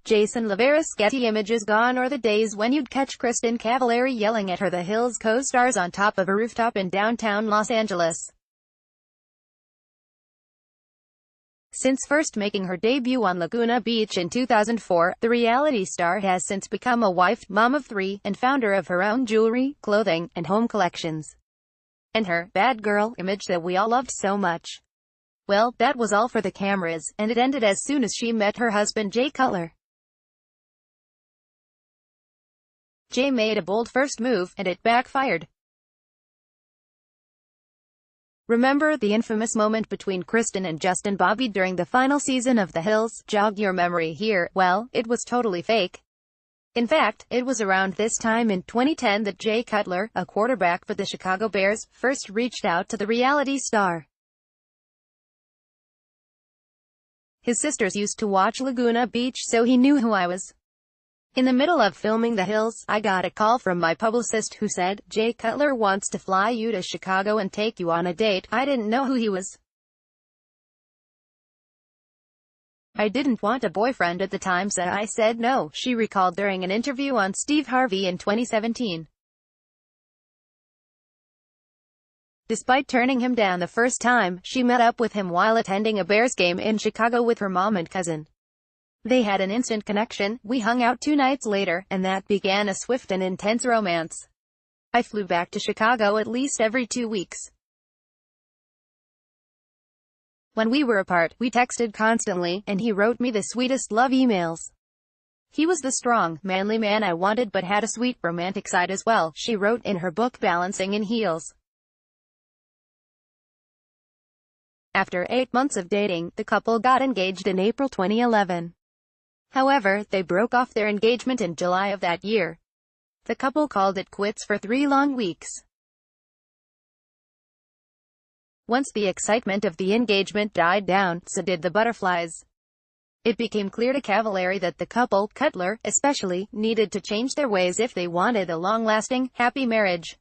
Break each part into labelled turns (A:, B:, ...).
A: Jaxon, LaVerisGetty Images Gone, or the days when you'd catch Kristin Cavallari yelling at her The Hills co-stars on top of a rooftop in downtown Los Angeles. Since first making her debut on Laguna Beach in 2004, the reality star has since become a wife, mom of 3, and founder of her own jewelry, clothing, and home collections. And her bad girl image that we all loved so much. Well, that was all for the cameras, and it ended as soon as she met her husband Cutler. Jay made a bold first move, and it backfired. Remember the infamous moment between Kristin and Justin Bobby during the final season of The Hills? Jog your memory here. Well, it was totally fake. In fact, it was around this time in 2010 that Jay Cutler, a quarterback for the Chicago Bears, first reached out to the reality star. His sisters used to watch Laguna Beach, so he knew who I was. In the middle of filming The Hills, I got a call from my publicist who said, "Jay Cutler wants to fly you to Chicago and take you on a date." I didn't know who he was. I didn't want a boyfriend at the time, so I said no, she recalled during an interview on Steve Harvey in 2017. Despite turning him down the first time, she met up with him while attending a Bears game in Chicago with her mom and cousin. They had an instant connection. We hung out 2 nights later, and that began a swift and intense romance. I flew back to Chicago at least every 2 weeks. When we were apart, we texted constantly, and he wrote me the sweetest love emails. He was the strong, manly man I wanted, but had a sweet, romantic side as well, she wrote in her book Balancing in Heels. After 8 months of dating, the couple got engaged in April 2011. However, they broke off their engagement in July of that year. The couple called it quits for 3 long weeks. Once the excitement of the engagement died down, so did the butterflies. It became clear to Cavallari that the couple, Cutler, especially, needed to change their ways if they wanted a long-lasting, happy marriage.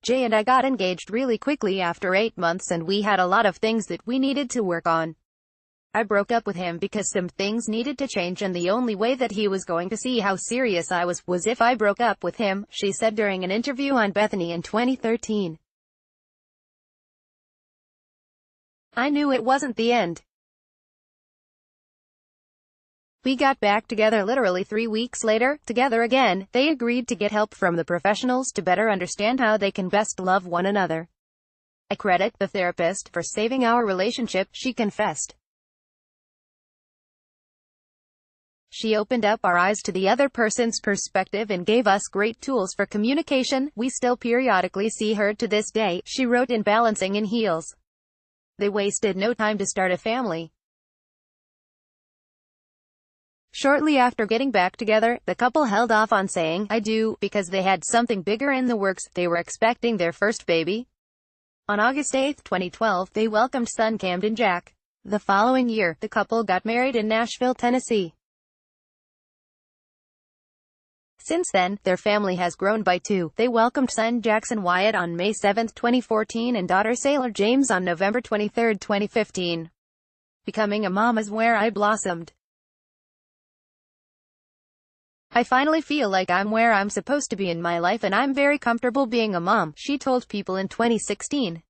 A: Jay and I got engaged really quickly after 8 months, and we had a lot of things that we needed to work on. I broke up with him because some things needed to change, and the only way that he was going to see how serious I was if I broke up with him, she said during an interview on Bethany in 2013. I knew it wasn't the end. We got back together literally 3 weeks later, together again. They agreed to get help from the professionals to better understand how they can best love one another. I credit the therapist for saving our relationship, she confessed. She opened up our eyes to the other person's perspective and gave us great tools for communication. We still periodically see her to this day, she wrote in Balancing in Heels. They wasted no time to start a family. Shortly after getting back together, the couple held off on saying "I do" because they had something bigger in the works. They were expecting their first baby. On August 8, 2012, they welcomed son Camden Jack. The following year, the couple got married in Nashville, Tennessee. Since then, their family has grown by 2. They welcomed son Jaxon Wyatt on May 7, 2014, and daughter Saylor James on November 23, 2015. Becoming a mom is where I blossomed. I finally feel like I'm where I'm supposed to be in my life, and I'm very comfortable being a mom, she told People in 2016.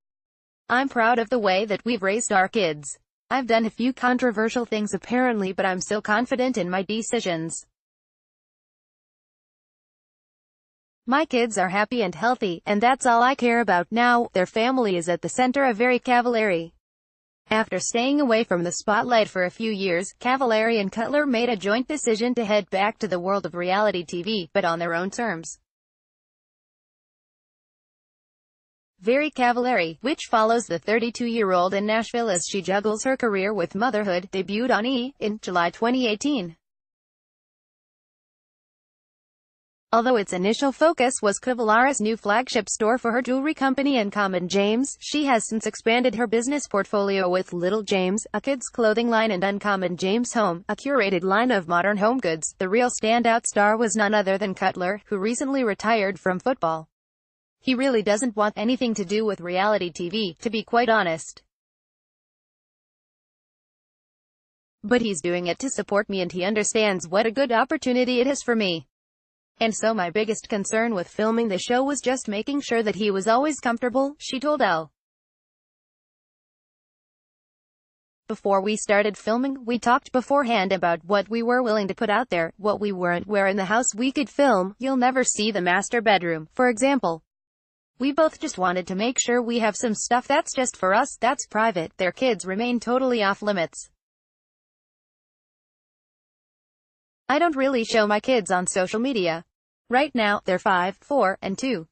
A: I'm proud of the way that we've raised our kids. I've done a few controversial things apparently, but I'm so confident in my decisions. My kids are happy and healthy, and that's all I care about now. Their family is at the center of Cavallari. After staying away from the spotlight for a few years, Cavallari and Cutler made a joint decision to head back to the world of reality TV, but on their own terms. Cavallari, which follows the 32-year-old in Nashville as she juggles her career with motherhood, debuted on E! In July 2018. Although its initial focus was Cavallari's new flagship store for her jewelry company and Camden, James, she has since expanded her business portfolio with Little James, a kids' clothing line, and Uncommon James Home, a curated line of modern home goods. The real standout star was none other than Cutler, who recently retired from football. He really doesn't want anything to do with reality TV, to be quite honest. But he's doing it to support me and he understands what a good opportunity it is for me. And so my biggest concern with filming the show was just making sure that he was always comfortable, she told Elle. Before we started filming, we talked beforehand about what we were willing to put out there, what we weren't, where in the house we could film. You'll never see the master bedroom, for example. We both just wanted to make sure we have some stuff that's just for us, that's private. Their kids remain totally off limits. I don't really show my kids on social media. Right now, they're 5, 4, and 2.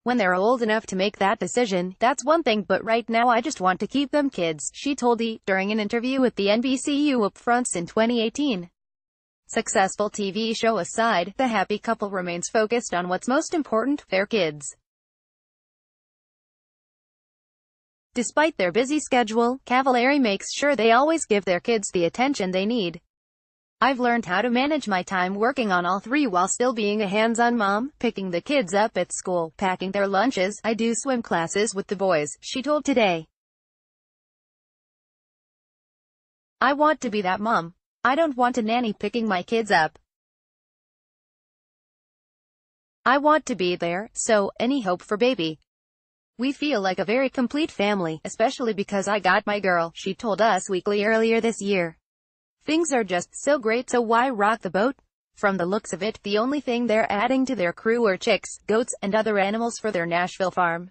A: When they're old enough to make that decision, that's one thing, but right now I just want to keep them kids, she told E! During an interview with the NBCU Upfronts in 2018. Successful TV show aside, the happy couple remains focused on what's most important, their kids. Despite their busy schedule, Cavallari makes sure they always give their kids the attention they need. I've learned how to manage my time working on all three while still being a hands-on mom, picking the kids up at school, packing their lunches. I do swim classes with the boys, she told Today. I want to be that mom. I don't want a nanny picking my kids up. I want to be there, so, any hope for baby? We feel like a very complete family, especially because I got my girl, she told Us Weekly earlier this year. Things are just so great, so why rock the boat? From the looks of it, the only thing they're adding to their crew are chicks, goats, and other animals for their Nashville farm.